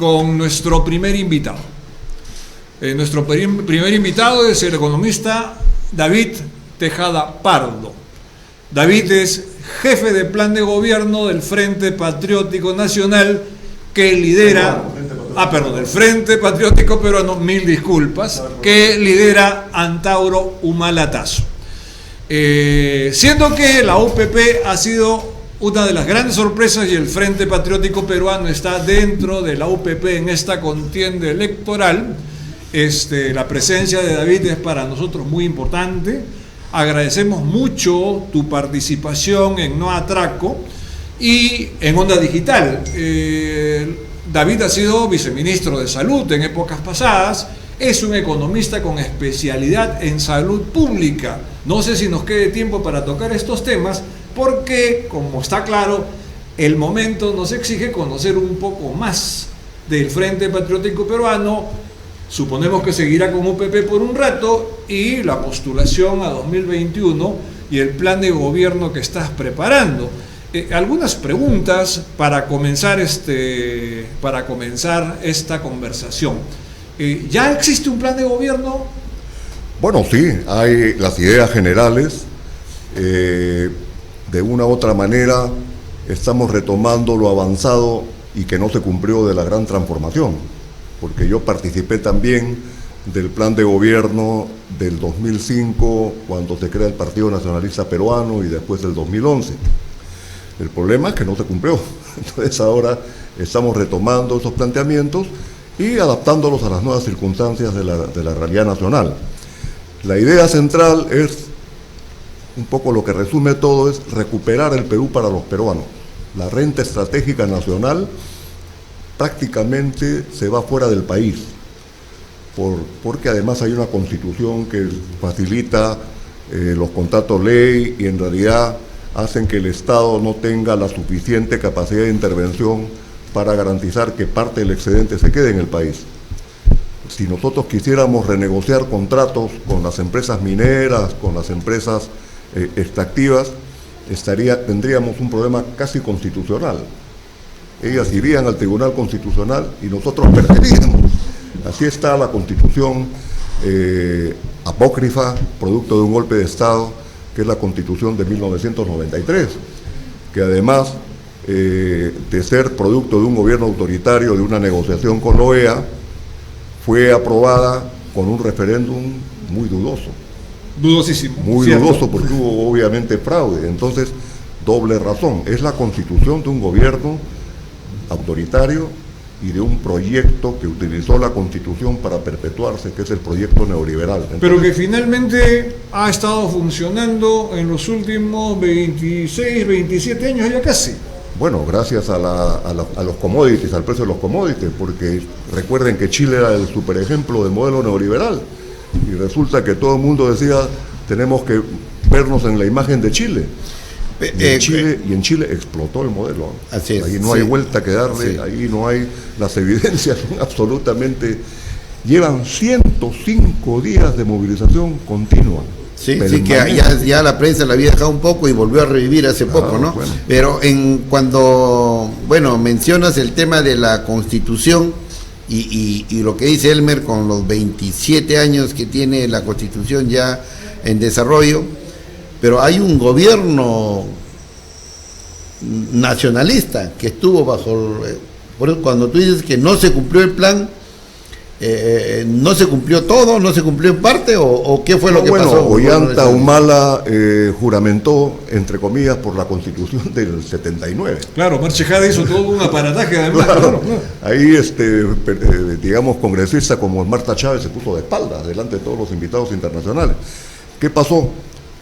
con nuestro primer invitado. Nuestro primer invitado es el economista David Tejada Pardo. David es jefe de plan de gobierno del Frente Patriótico Nacional que lidera... del Frente Patriótico Peruano, mil disculpas, que lidera Antauro Humala Tazo. Siendo que la UPP ha sido una de las grandes sorpresas y el Frente Patriótico Peruano está dentro de la UPP en esta contienda electoral, la presencia de David es para nosotros muy importante. Agradecemos mucho tu participación en No Atraco y en Onda Digital. David ha sido viceministro de Salud en épocas pasadas, es un economista con especialidad en salud pública. No sé si nos quede tiempo para tocar estos temas, porque, como está claro, el momento nos exige conocer un poco más del Frente Patriótico Peruano. Suponemos que seguirá con UPP por un rato, y la postulación a 2021 y el plan de gobierno que estás preparando. Algunas preguntas para comenzar esta conversación. ¿Ya existe un plan de gobierno? Bueno, sí, hay las ideas generales. De una u otra manera estamos retomando lo avanzado y que no se cumplió de la gran transformación, porque yo participé también del plan de gobierno del 2005, cuando se crea el Partido Nacionalista Peruano, y después del 2011. El problema es que no se cumplió. Entonces ahora estamos retomando esos planteamientos y adaptándolos a las nuevas circunstancias de la realidad nacional. La idea central es, un poco lo que resume todo, es recuperar el Perú para los peruanos. La renta estratégica nacional prácticamente se va fuera del país, porque además hay una constitución que facilita los contratos ley, y en realidad hacen que el Estado no tenga la suficiente capacidad de intervención para garantizar que parte del excedente se quede en el país. Si nosotros quisiéramos renegociar contratos con las empresas mineras, con las empresas extractivas, tendríamos un problema casi constitucional. Ellas irían al Tribunal Constitucional y nosotros perderíamos. Así está la Constitución apócrifa, producto de un golpe de Estado, que es la Constitución de 1993, que además de ser producto de un gobierno autoritario, de una negociación con la OEA, fue aprobada con un referéndum muy dudoso. Dudosísimo. Muy ¿cierto? Dudoso, porque hubo obviamente fraude. Entonces, doble razón, es la constitución de un gobierno autoritario y de un proyecto que utilizó la Constitución para perpetuarse, que es el proyecto neoliberal. Entonces, pero que finalmente ha estado funcionando en los últimos 26, 27 años ya casi. Bueno, gracias a los commodities, al precio de los commodities, porque recuerden que Chile era el superejemplo del modelo neoliberal, y resulta que todo el mundo decía, tenemos que vernos en la imagen de Chile. Y en Chile explotó el modelo. Así es, ahí no hay vuelta que darle, ahí no hay, las evidencias son absolutamente... Llevan 105 días de movilización continua. Sí, que ya la prensa la había dejado un poco y volvió a revivir hace poco, ¿no? Bueno. Pero cuando mencionas el tema de la Constitución y lo que dice Elmer, con los 27 años que tiene la Constitución ya en desarrollo, pero hay un gobierno nacionalista que estuvo bajo... Por eso cuando tú dices que no se cumplió el plan, ¿no se cumplió todo? ¿No se cumplió en parte? ¿O qué fue lo que pasó? Ollanta Humala juramentó, entre comillas, por la Constitución del 79. Claro, Marchejada hizo todo un aparataje además. Claro. Ahí, digamos, congresistas como Marta Chávez se puso de espaldas delante de todos los invitados internacionales. ¿Qué pasó?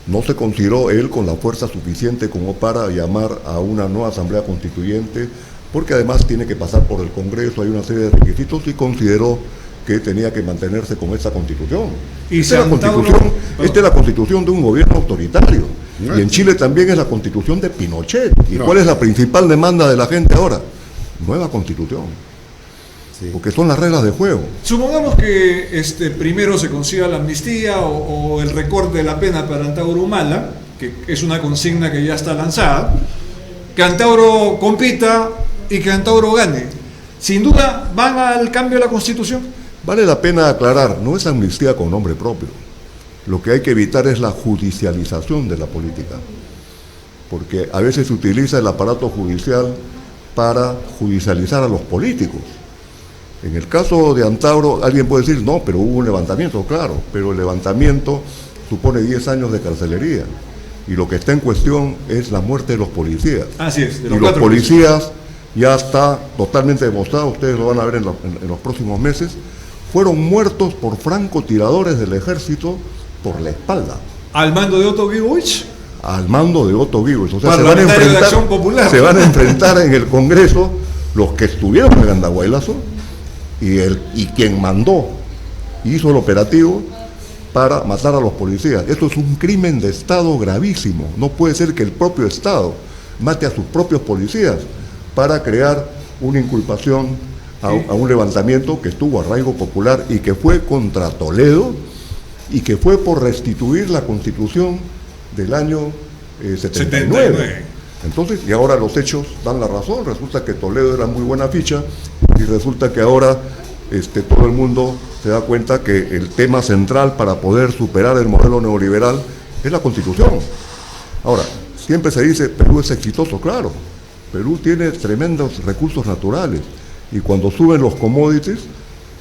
No se consideró él con la fuerza suficiente como para llamar a una nueva asamblea constituyente, porque además tiene que pasar por el Congreso, hay una serie de requisitos, y consideró que tenía que mantenerse con esa constitución. Esta es la constitución de un gobierno autoritario. Y en Chile también es la constitución de Pinochet. ¿Y cuál es la principal demanda de la gente ahora? Nueva constitución. Sí. Porque son las reglas de juego. Supongamos que primero se consiga la amnistía o el recorte de la pena para Antauro Humala, que es una consigna que ya está lanzada, que Antauro compita y que Antauro gane. sin duda van al cambio de la Constitución. Vale la pena aclarar, no es amnistía con nombre propio. Lo que hay que evitar es la judicialización de la política, porque a veces se utiliza el aparato judicial para judicializar a los políticos. En el caso de Antauro, alguien puede decir, no, pero hubo un levantamiento, claro, pero el levantamiento supone 10 años de carcelería, y lo que está en cuestión es la muerte de los policías. Así es, de y los policías, ya está totalmente demostrado, ustedes lo van a ver en los próximos meses, fueron muertos por francotiradores del ejército por la espalda. ¿Al mando de Otto Guibuch? Al mando de Otto Guibuch. O sea, Parlamentario de Acción Popular. Se van a enfrentar en el Congreso los que estuvieron en el Andahuaylazo y quien mandó, hizo el operativo para matar a los policías. Esto es un crimen de Estado gravísimo. No puede ser que el propio Estado mate a sus propios policías para crear una inculpación a un levantamiento que tuvo arraigo popular y que fue contra Toledo y que fue por restituir la Constitución del año 79. Entonces, y ahora los hechos dan la razón. Resulta que Toledo era muy buena ficha y resulta que ahora todo el mundo se da cuenta que el tema central para poder superar el modelo neoliberal es la Constitución. Ahora, siempre se dice, Perú es exitoso, claro. Perú tiene tremendos recursos naturales y cuando suben los commodities,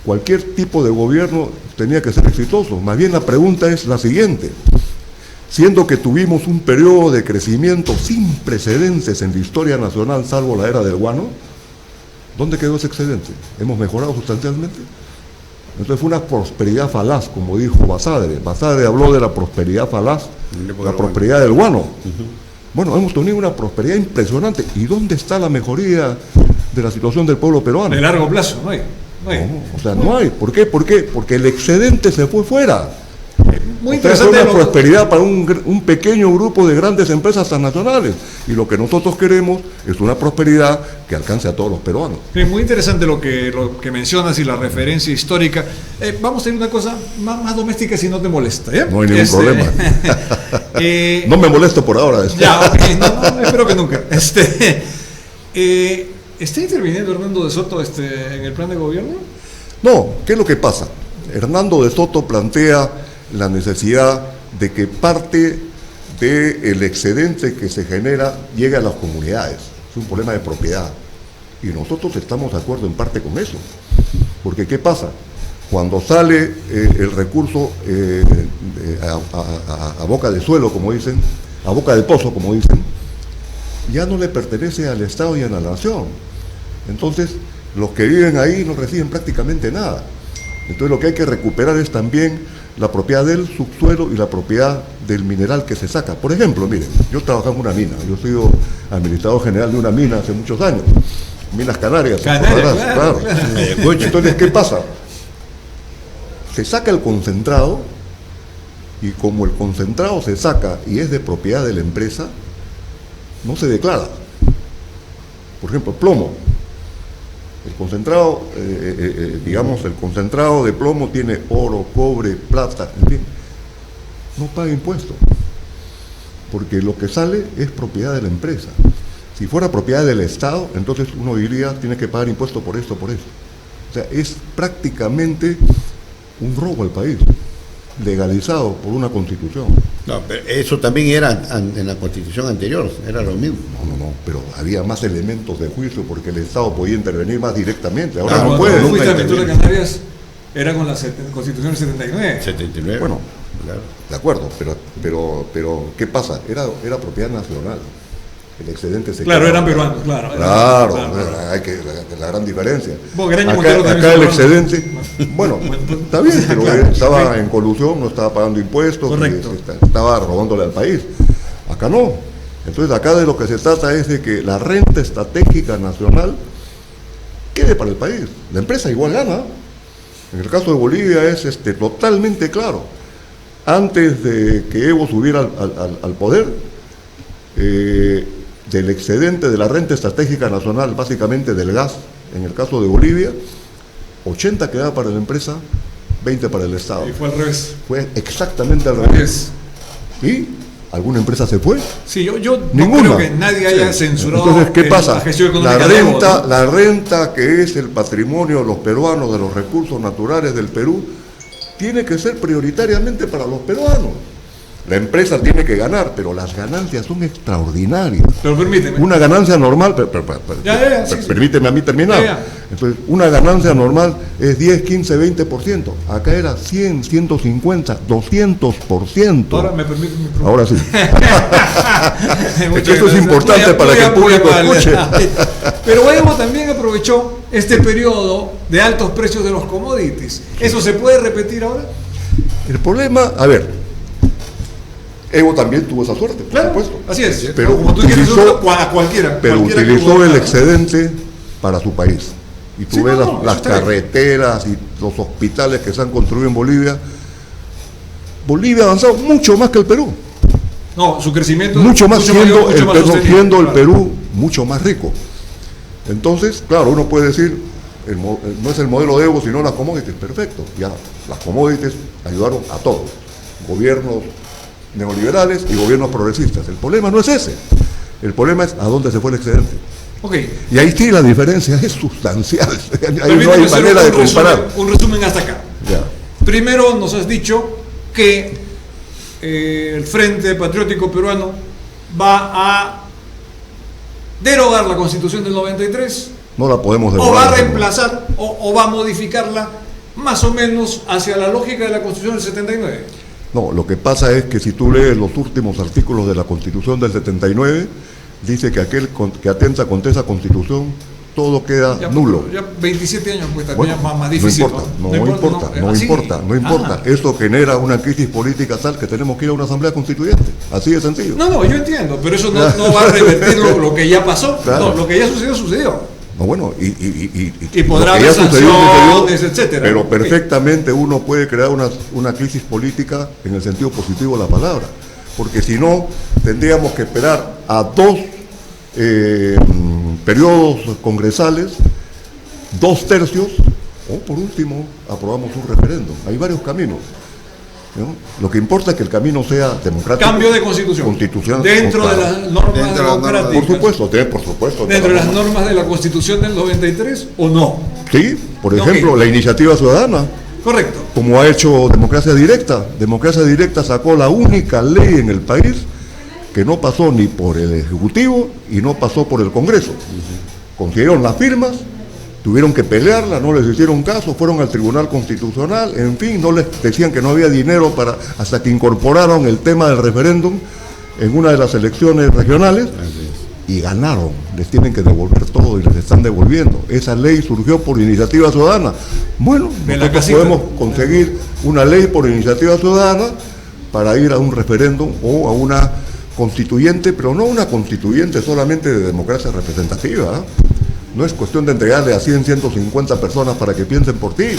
cualquier tipo de gobierno tenía que ser exitoso. Más bien la pregunta es la siguiente: siendo que tuvimos un periodo de crecimiento sin precedentes en la historia nacional, salvo la era del guano, ¿dónde quedó ese excedente? ¿Hemos mejorado sustancialmente? Entonces fue una prosperidad falaz, como dijo Basadre. Basadre habló de la prosperidad falaz, la prosperidad del guano. Bueno, hemos tenido una prosperidad impresionante. ¿Y dónde está la mejoría de la situación del pueblo peruano? De largo plazo, no hay. No hay. ¿Por qué? Porque el excedente se fue fuera. Muy interesante. Es una prosperidad para un pequeño grupo de grandes empresas transnacionales. Y lo que nosotros queremos es una prosperidad que alcance a todos los peruanos. Es muy interesante lo que mencionas y la referencia histórica. Vamos a tener una cosa más doméstica si no te molesta. ¿Ya? No hay ningún problema. No me molesto por ahora. Ya, okay. No, espero que nunca. ¿Está interviniendo Hernando de Soto en el plan de gobierno? No, ¿qué es lo que pasa? Hernando de Soto plantea la necesidad de que parte del excedente que se genera llegue a las comunidades. Es un problema de propiedad. Y nosotros estamos de acuerdo en parte con eso. Porque ¿qué pasa? Cuando sale el recurso a boca de suelo, como dicen, a boca de pozo, como dicen, ya no le pertenece al Estado y a la nación. Entonces, los que viven ahí no reciben prácticamente nada. Entonces, lo que hay que recuperar es también la propiedad del subsuelo y la propiedad del mineral que se saca. Por ejemplo, miren, yo trabajaba en una mina, yo he sido administrador general de una mina hace muchos años, Minas Canarias, claro. Entonces, ¿qué pasa? Se saca el concentrado y como el concentrado se saca y es de propiedad de la empresa, no se declara. Por ejemplo, plomo. El concentrado, el concentrado de plomo tiene oro, cobre, plata, en fin. No paga impuestos, porque lo que sale es propiedad de la empresa. Si fuera propiedad del Estado, entonces uno diría, tiene que pagar impuestos por esto, por eso. O sea, es prácticamente un robo al país, legalizado por una constitución. No, pero eso también era en la constitución anterior, era lo mismo. No, pero había más elementos de juicio porque el Estado podía intervenir más directamente. Ahora no cuando puede. Cuando fuiste administrador de Canarias, era con la Constitución del 79. 79. Bueno, claro, de acuerdo, pero ¿qué pasa? Era propiedad nacional. El excedente se Claro, eran peruanos, claro. Hay que la gran diferencia. Acá el excedente, bueno, está bien, pero claro, estaba en colusión, no estaba pagando impuestos, estaba robándole al país. Acá no. Entonces acá de lo que se trata es de que la renta estratégica nacional quede para el país. La empresa igual gana. En el caso de Bolivia es totalmente claro. Antes de que Evo subiera al poder, del excedente de la renta estratégica nacional, básicamente del gas, en el caso de Bolivia, 80 quedaba para la empresa, 20 para el Estado. Y fue al revés. Fue exactamente al revés. Y ¿Alguna empresa se fue? Sí, yo Ninguna. no creo que nadie haya censurado. Entonces, ¿qué pasa? La gestión La económica de Evo, renta, ¿no? la renta que es el patrimonio de los peruanos, de los recursos naturales del Perú, tiene que ser prioritariamente para los peruanos. La empresa tiene que ganar, pero las ganancias son extraordinarias. Pero permíteme. Una ganancia normal, Sí. permíteme a mí terminar. Ya. Entonces, una ganancia normal es 10, 15, 20%. Acá era 100, 150, 200%. Ahora me permite mi pregunta. Ahora sí. Muchas Esto es gracias. importante para que el público escuche. Pero Evo también aprovechó este periodo de altos precios de los commodities. ¿Eso se puede repetir ahora? El problema, a ver, Evo también tuvo esa suerte, por Claro, supuesto. así es. Pero como tú quieres, utilizó, a cualquiera. pero cualquiera que utilizó hubo el nada. excedente para su país. Y tú Sí, ves no, las eso está bien. carreteras y los hospitales que se han construido en Bolivia. Bolivia ha avanzado mucho más que el Perú. No, su crecimiento Mucho más siendo mayor, mucho el más Perú, sostenido, siendo el claro. Perú mucho más rico. Entonces, claro, uno puede decir, no es el modelo de Evo, sino las commodities. Perfecto, ya las commodities ayudaron a todos. Gobiernos neoliberales y gobiernos progresistas. El problema no es ese. El problema es a dónde se fue el excedente. Ok. Y ahí sí la diferencia es sustancial. Ahí no Permíteme hay hacer manera de un resumen, comparar. un resumen hasta acá. Ya. Primero nos has dicho que el Frente Patriótico Peruano va a derogar la Constitución del 93 No la podemos o va a derogar. reemplazar o va a modificarla más o menos hacia la lógica de la Constitución del 79. No, lo que pasa es que si tú lees los últimos artículos de la Constitución del 79, dice que aquel que atenta contra esa Constitución, todo queda Ya, nulo. Ya 27 años pues también Bueno, más difícil. no importa. Eso genera una crisis política tal que tenemos que ir a una asamblea constituyente. Así de sencillo. No, yo entiendo, pero eso no va a revertir lo que ya pasó. Claro. No, lo que ya sucedió. No, bueno, Y podrá lo que ya haber sucedió, sanciones, etcétera. pero Ok. perfectamente uno puede crear una crisis política en el sentido positivo de la palabra, porque si no, tendríamos que esperar a dos periodos congresales, 2/3, o por último, aprobamos un referéndum. Hay varios caminos, ¿no? Lo que importa es que el camino sea democrático. Cambio de constitución. Dentro de las normas Dentro de las democráticas. Por supuesto. Dentro de las normas de la Constitución del 93 o no. Sí, por Ok. ejemplo, la iniciativa ciudadana, Correcto. como ha hecho Democracia Directa. Democracia Directa sacó la única ley en el país que no pasó ni por el Ejecutivo y no pasó por el Congreso. Consiguieron las firmas, tuvieron que pelearla, no les hicieron caso, fueron al Tribunal Constitucional, en fin, no les decían que no había dinero hasta que incorporaron el tema del referéndum en una de las elecciones regionales y ganaron. Les tienen que devolver todo y les están devolviendo. Esa ley surgió por iniciativa ciudadana. Bueno, De la nosotros casita. podemos conseguir una ley por iniciativa ciudadana para ir a un referéndum o a una constituyente, pero no una constituyente solamente de democracia representativa. No es cuestión de entregarle a 100, 150 personas para que piensen por ti,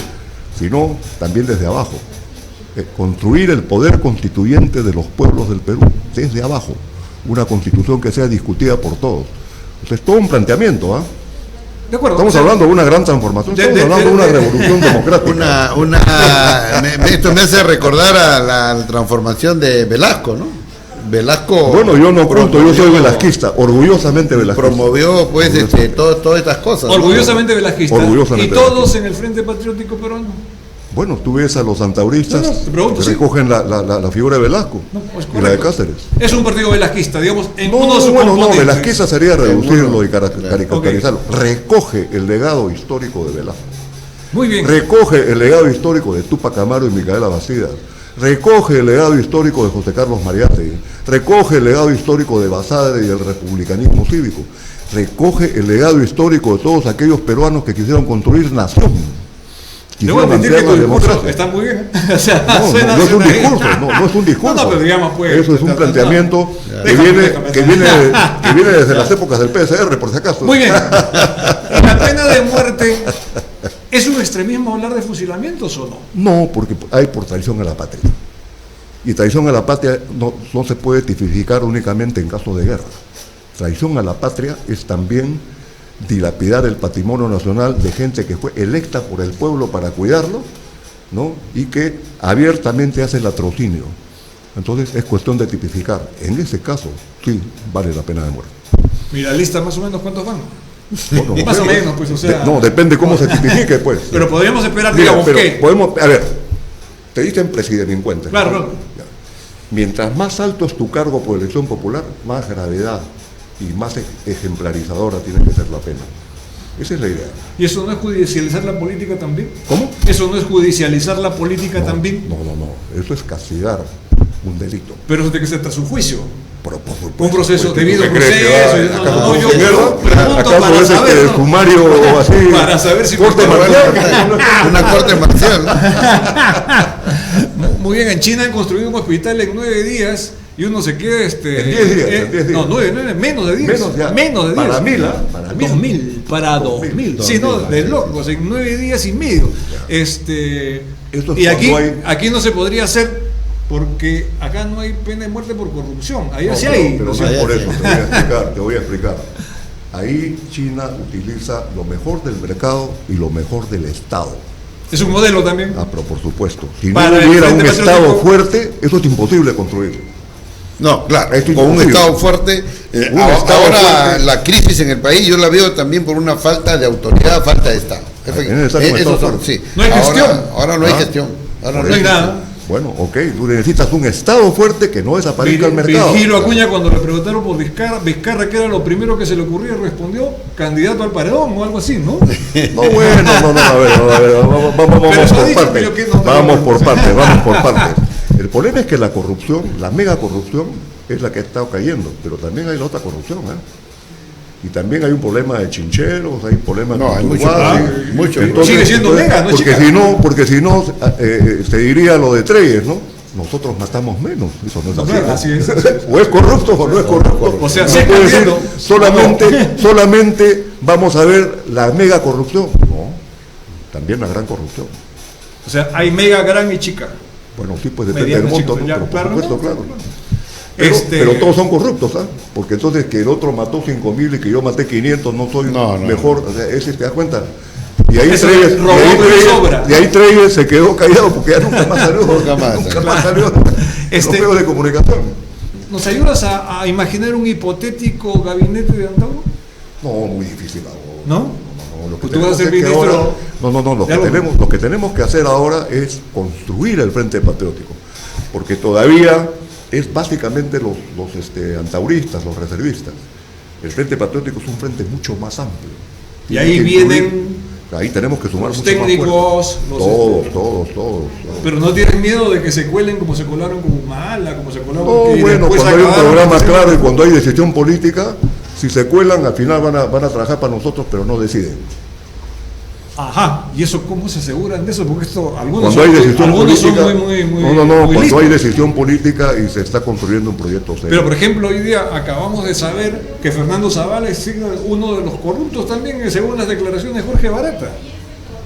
sino también desde abajo. Construir el poder constituyente de los pueblos del Perú, desde abajo. Una constitución que sea discutida por todos. Entonces, todo un planteamiento, ¿ah? De acuerdo. Estamos hablando de una gran transformación, estamos hablando de una revolución democrática. Esto me hace recordar a la transformación de Velasco, ¿no? Velasco. Bueno, yo no oculto, yo soy promovió- velasquista, orgullosamente velasquista. Promovió, pues, todas estas cosas, ¿no? Orgullosamente velasquista. Orgullosamente Y todos velasquista. en el Frente Patriótico Peruano. Bueno, tú ves a los santauristas No, te pregunto, que sí. recogen la figura de Velasco No, es y la de correcto. Cáceres. Es un partido velasquista, digamos, en No, uno de sus bueno, no, componentes. velasquista sería reducirlo y Claro. caricaturizarlo. Recoge el legado histórico de Velasco. Muy bien. Recoge el legado histórico de Túpac Amaru y Micaela Bastidas. Recoge el legado histórico de José Carlos Mariátegui. Recoge el legado histórico de Basadre y el republicanismo cívico. Recoge el legado histórico de todos aquellos peruanos que quisieron construir nación. Debo Quisieron admitir que ampliar tu la discurso democracia. está muy bien. O sea, No, suena no es un bien. discurso, no es un discurso. No, pero digamos, pues. Eso es un planteamiento que viene desde las épocas del PSR, por si acaso. Muy bien. La pena de muerte, ¿es un extremismo hablar de fusilamientos o no? No, porque hay por traición a la patria. Y traición a la patria no se puede tipificar únicamente en casos de guerra. Traición a la patria es también dilapidar el patrimonio nacional de gente que fue electa por el pueblo para cuidarlo, ¿no? Y que abiertamente hace el latrocinio. Entonces es cuestión de tipificar. En ese caso, sí, vale la pena de muerte. Mira, lista más o menos cuántos van. Bueno, Más o menos, pues, o sea. no, depende cómo se tipifique, pues. Pero podríamos esperar, Mira, digamos, pero ¿qué? podemos, a ver, te dicen presidelincuente. Claro, ¿no? claro. Ya. Mientras más alto es tu cargo por elección popular, más gravedad y más ejemplarizadora tiene que ser la pena. Esa es la idea. ¿Y eso no es judicializar la política también? ¿Cómo? ¿Eso no es judicializar la política también? No. Eso es castigar un delito. Pero eso tiene que ser tras un juicio. Pero por supuesto, Un proceso, pues, debido ¿tú qué crees proceso, que y- va- no, acaso no, con yo su mierda? pregunto ¿Acaso para ese saber, que ¿no? sumario así? Para saber si corte me- marcial? Una corte marcial. Muy bien, en China han construido un hospital en 9 días y uno se queda En 10 días, en 10 días. No, 9, menos de 10. Menos ya. de 10. Para 1000, ¿ah? Para 1000. 2000, para 2000. Sí, no, de locos, en 9 días y medio. Esto es Y aquí, cuando hay- aquí no se podría hacer porque acá no hay pena de muerte por corrupción. Allá sí hay. Pero no es por eso, te voy a explicar. Ahí China utiliza lo mejor del mercado y lo mejor del Estado. Es un modelo también. Ah, pero por supuesto. Si no Para el hubiera un Frente Estado Patriótico- fuerte, eso es imposible construir. No, claro, Esto es con un imposible. Estado fuerte. Un Estado ahora fuerte. la crisis en el país yo la veo también por una falta de autoridad, falta de Estado. Es necesario un Eso Estado son, fuerte. sí. No hay gestión. Ahora no hay Ah. gestión. Ahora No hay nada. Bueno, ok, tú necesitas un Estado fuerte que no desaparezca el mercado. Virgilio Acuña, cuando le preguntaron por Vizcarra, que era lo primero que se le ocurría, respondió candidato al paredón o algo así, ¿no? No, bueno, a ver, vamos Pero eso ha por dicho, partes. pero que no- Vamos por partes. El problema es que la corrupción, la mega corrupción, es la que ha estado cayendo, pero también hay la otra corrupción, Y también hay un problema de chincheros, hay problemas No, de hay mucho, turbados. mucho. Sigue siendo mega, ¿no es porque chica? si no, se diría lo de Treyes, ¿no? Nosotros matamos menos, eso no es así. Claro, ¿no? así es. O es corrupto o no es corrupto. O sea, no sí, puede decir, entiendo. solamente vamos a ver la mega corrupción. No, también la gran corrupción. O sea, hay mega, gran y chica. Bueno, sí, pues depende Mediano, del monto, chico, ¿no? ya, Pero por claro, supuesto, no, claro. claro. Pero todos son corruptos, ¿ah? Porque entonces que el otro mató 5.000 y que yo maté 500, no soy No. mejor. O sea, ese te das cuenta. Y ahí Eso Treyes, robó de sobra. y ahí Treyes se quedó callado porque ya nunca más salió. Nunca más. Nunca más salió. En los Este- medios de comunicación. ¿Nos ayudas a imaginar un hipotético gabinete de Antauro? No, muy difícil ahora. ¿No? No, lo que Pues tú vas a tenemos ser es que ministro ahora- no, de algo. lo que tenemos que hacer ahora es construir el Frente Patriótico, porque todavía es básicamente los antauristas, los reservistas. El Frente Patriótico es un frente mucho más amplio. Y ahí Tiene que vienen incluir- ahí tenemos que sumar los mucho más técnicos, fuerza. los Todos. Pero no tienen miedo de que se cuelen como se colaron con Humala, como se colaron No, y bueno, después cuando hay un acabaron programa haciendo- claro y cuando hay decisión política, si se cuelan, al final van a trabajar para nosotros, pero no deciden. Ajá, ¿y eso cómo se aseguran de eso? Porque esto, algunos Cuando hay decisión algunos política, son muy muy cuando listos. hay decisión política y se está construyendo un proyecto serio. Pero por ejemplo, hoy día acabamos de saber que Fernando Zavala es uno de los corruptos también, según las declaraciones de Jorge Barata.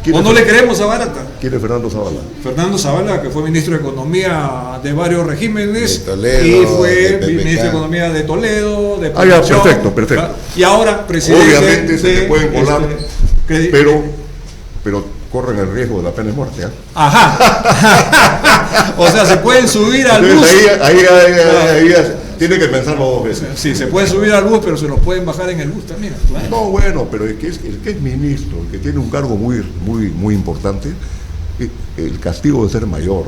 ¿Quién ¿O es no le Fernando? creemos a Barata? ¿Quién es Fernando Zavala? Fernando Zavala, que fue ministro de Economía de varios regímenes, De Toledo, y fue de PPK. ministro de Economía de Toledo, de Ah, ya, producción, perfecto. ¿va? Y ahora presidente Obviamente se te pueden colar, que- pero corren el riesgo de la pena de muerte. Ajá. O sea, se pueden subir al bus. Entonces ahí tiene que pensarlo dos veces. Sí, se pueden subir al bus, pero se los pueden bajar en el bus también. Claro. No, bueno, pero el que es ministro, el que tiene un cargo muy importante, el castigo debe ser mayor,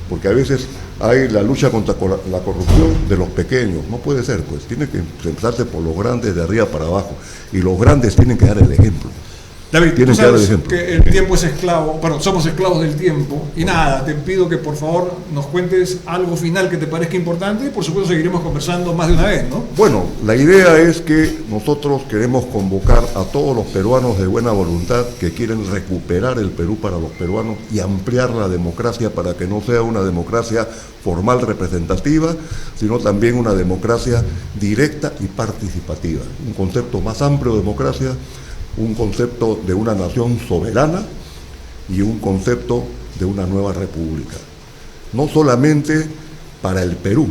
porque a veces hay la lucha contra la corrupción de los pequeños, no puede ser, pues tiene que empezarse por los grandes de arriba para abajo, y los grandes tienen que dar el ejemplo. David, tú Tienen que dar el sabes ejemplo. que el tiempo es esclavo, bueno, somos esclavos del tiempo, y nada, te pido que por favor nos cuentes algo final que te parezca importante, y por supuesto seguiremos conversando más de una vez, ¿no? Bueno, la idea es que nosotros queremos convocar a todos los peruanos de buena voluntad que quieren recuperar el Perú para los peruanos y ampliar la democracia para que no sea una democracia formal representativa, sino también una democracia directa y participativa. Un concepto más amplio de democracia, un concepto de una nación soberana y un concepto de una nueva república. No solamente para el Perú,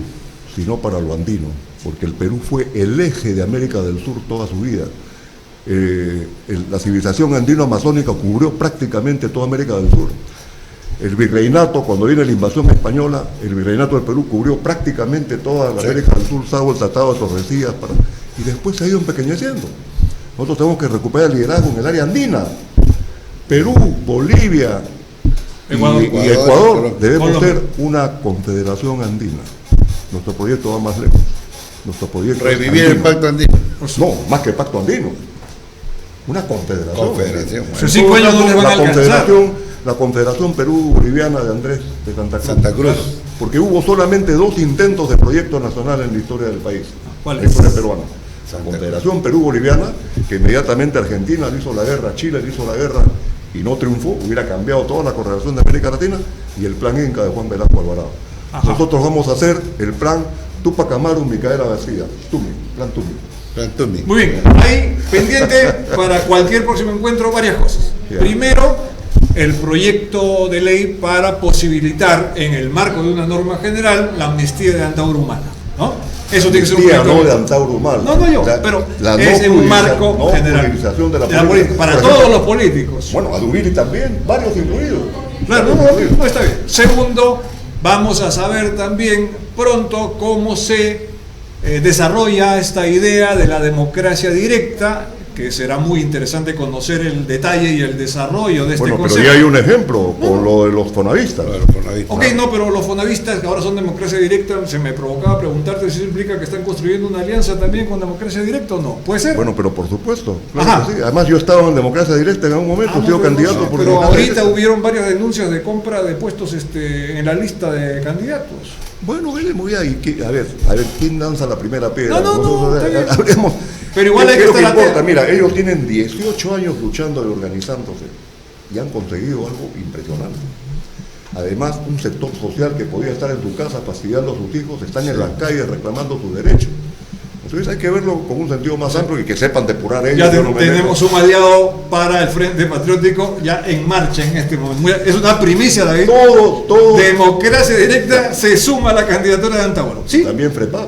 sino para lo andino, porque el Perú fue el eje de América del Sur toda su vida. La civilización andino-amazónica cubrió prácticamente toda América del Sur. El virreinato, cuando viene la invasión española, el virreinato del Perú cubrió prácticamente toda la América del Sur, salvo el Tratado de Tordesillas, y después se ha ido empequeñeciendo. Nosotros tenemos que recuperar el liderazgo en el área andina. Perú, Bolivia Ecuador, y Ecuador debemos Colombia. ser una confederación andina. Nuestro proyecto va más lejos. Nuestro proyecto es Revivir el andino. pacto andino. No, más que pacto andino. Una confederación. Confederación. Hace 5 años no les van a alcanzar. La Confederación Perú-Boliviana de Andrés de Santa Cruz. Santa Cruz. Porque hubo solamente 2 intentos de proyecto nacional en la historia del país. ¿Cuál La es? historia peruana. La Santa Confederación Perú-Boliviana, que inmediatamente Argentina le hizo la guerra, Chile le hizo la guerra y no triunfó, hubiera cambiado toda la correlación de América Latina, y el plan Inca de Juan Velasco Alvarado. Ajá. Nosotros vamos a hacer el plan Tupac Amaru, Micaela García, Tumi, plan Tumi. Plan Tumi. Muy bien, hay pendiente para cualquier próximo encuentro varias cosas. Ya. Primero, el proyecto de ley para posibilitar, en el marco de una norma general, la amnistía de Antauro Humana, ¿no? Eso tiene que ser un Amnistía, proyecto no de Antauro Humana. No yo, La- pero la es en un politiza- marco no general. politización de la política, política. para Por todos ejemplo, los políticos. Bueno, Adubiri también, varios incluidos. Claro, Varios incluidos. no está bien. Segundo, vamos a saber también pronto cómo se desarrolla esta idea de la democracia directa, que será muy interesante conocer el detalle y el desarrollo de este Bueno, pero concepto. ya hay un ejemplo con lo de los fonavistas. Claro, por ahí. Ok, no, pero los fonavistas que ahora son democracia directa, se me provocaba preguntarte si eso implica que están construyendo una alianza también con democracia directa o no. ¿Puede ser? Bueno, pero por supuesto, claro Ajá. que sí. Además, yo estaba en democracia directa en algún momento, he sido pero candidato no, por pero democracia ahorita directa. hubieron varias denuncias de compra de puestos en la lista de candidatos. Bueno, veremos ya. A ver, ¿quién lanza la primera piedra? No, Nosotros, está bien. hablemos. Pero igual hay ¿Qué que es lo estar importa? atento. Mira, ellos tienen 18 años luchando y organizándose y han conseguido algo impresionante. Además, un sector social que podía estar en tu casa fastidiando a sus hijos, están en las calles reclamando sus derechos. Entonces hay que verlo con un sentido más amplio y que sepan depurar ellos. Ya Yo no me tenemos meto. un aliado para el Frente Patriótico ya en marcha en este momento. Es una primicia, David. Todos, Democracia directa se suma a la candidatura de Antauro. ¿Sí? también FREPAP.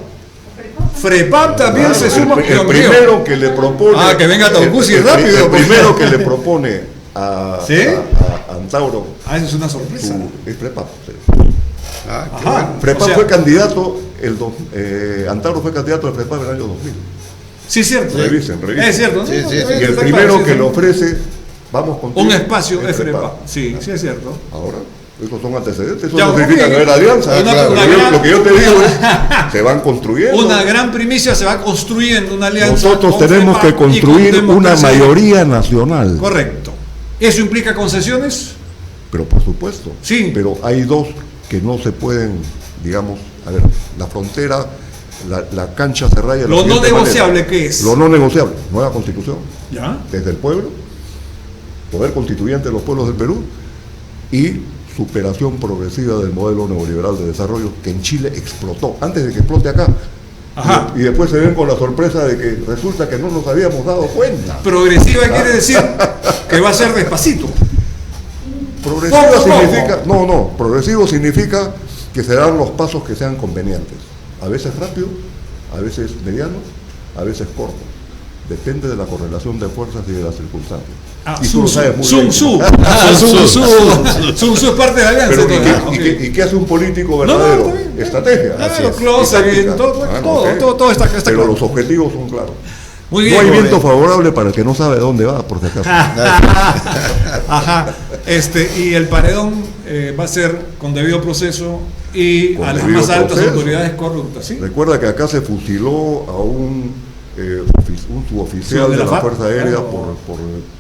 FREPAP también se suma. El Dios mío. primero que le propone. Que venga Taucusi el rápido. El primero que le propone a, ¿Sí? a Antauro Eso es una sorpresa. es FREPAP. Sí. Ah, qué Ajá. bueno. FREPAP O sea, fue candidato, Antauro fue candidato de FREPAP en el año 2000. Sí, es cierto. Revisen. Es cierto. ¿no? Sí, sí, sí. Y el Está primero claro, sí, que sí. le ofrece, vamos contigo. Un espacio es FREPAP. Sí, sí es cierto. Ahora, esos son antecedentes, eso Ya, no significa ok. que haya alianza. Una- Claro, una lo que yo- gran- lo que yo te digo es, se van construyendo. Una gran primicia, se va construyendo una alianza. Nosotros con tenemos que FREPAP y con construir una democracia. mayoría nacional. Correcto. ¿Eso implica concesiones? Pero por supuesto. Sí. Pero hay dos que no se pueden, digamos, a ver, la frontera, la cancha se raya. de la Lo no siguiente negociable, manera. ¿qué es? Lo no negociable, nueva constitución, ¿Ya? desde el pueblo, poder constituyente de los pueblos del Perú y superación progresiva del modelo neoliberal de desarrollo que en Chile explotó, antes de que explote acá. Ajá. Y después se ven con la sorpresa de que resulta que no nos habíamos dado cuenta. Progresiva quiere decir que va a ser despacito. Progresivo Poco a poco. significa, progresivo significa que se dan los pasos que sean convenientes. A veces rápido, a veces mediano, a veces corto. Depende de la correlación de fuerzas y de las circunstancias. Y tú lo sabes muy Sun bien. Tzu. Sun Tzu es parte de la alianza. Pero, entonces, ¿y qué hace un político No, no, verdadero? está bien. Estrategia. Claro, Y closet, táctica. todo ok. todo está Pero claro. los objetivos son claros. Muy bien. No hay Jorge. viento favorable para el que no sabe dónde va, por si acaso. Ajá. Y el paredón va a ser con debido proceso y Con a las debido más altas proceso. autoridades corruptas, ¿sí? Recuerda que acá se fusiló a un suboficial Sí, de la FARC, Fuerza Aérea claro. por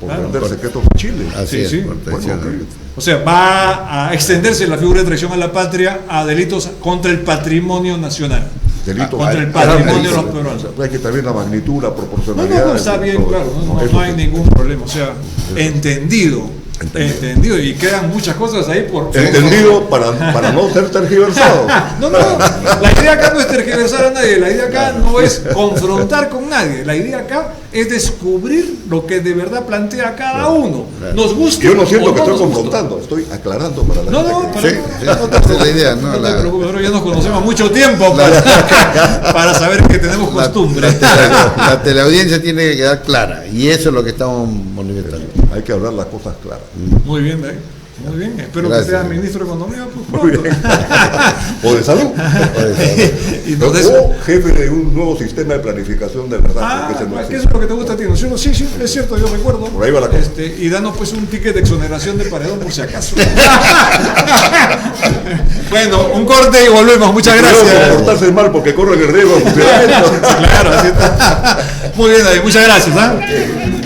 Claro. vender secretos de Chile. Así Sí, es, sí. por traición. Bueno, ok. O sea, va a extenderse la figura de traición a la patria a delitos contra el patrimonio nacional. Delitos. Contra el Ah, patrimonio de los o sea, peruanos. hay que también la magnitud, la No, proporcionalidad. está bien, todo. claro, no eso hay sí. ningún problema. O sea, entendido. Y quedan muchas cosas ahí por... Entendido para no ser tergiversado. No, la idea acá no es tergiversar a nadie, la idea acá no es confrontar con nadie, la idea acá es descubrir lo que de verdad plantea cada uno. Nos gusta. Yo no siento o que no estoy nos gusta. confrontando, estoy aclarando para la No, gente no, que- Sí, sí, esa es la idea, ¿no? No te La- preocupes, nosotros ya nos conocemos mucho tiempo para saber que tenemos costumbre. La teleaudiencia tiene que quedar clara y eso es lo que estamos monitoreando. hay que hablar las cosas claras. Muy bien, David. Muy bien, espero Gracias. que sea ministro de Economía. Pues, Muy bien. O de salud. Y entonces, O jefe de un nuevo sistema de planificación de verdad. Porque ese no que existe. eso es lo que te gusta a ti, ¿no es cierto? Sí, sí, es cierto, yo recuerdo. Por ahí va la cosa. Y danos pues un ticket de exoneración de paredón por si acaso. Bueno, un corte y volvemos. Muchas Cuidado con gracias. portarse mal porque corren el riesgo de funcionamiento. Claro, así está. Muy bien, David, muchas gracias.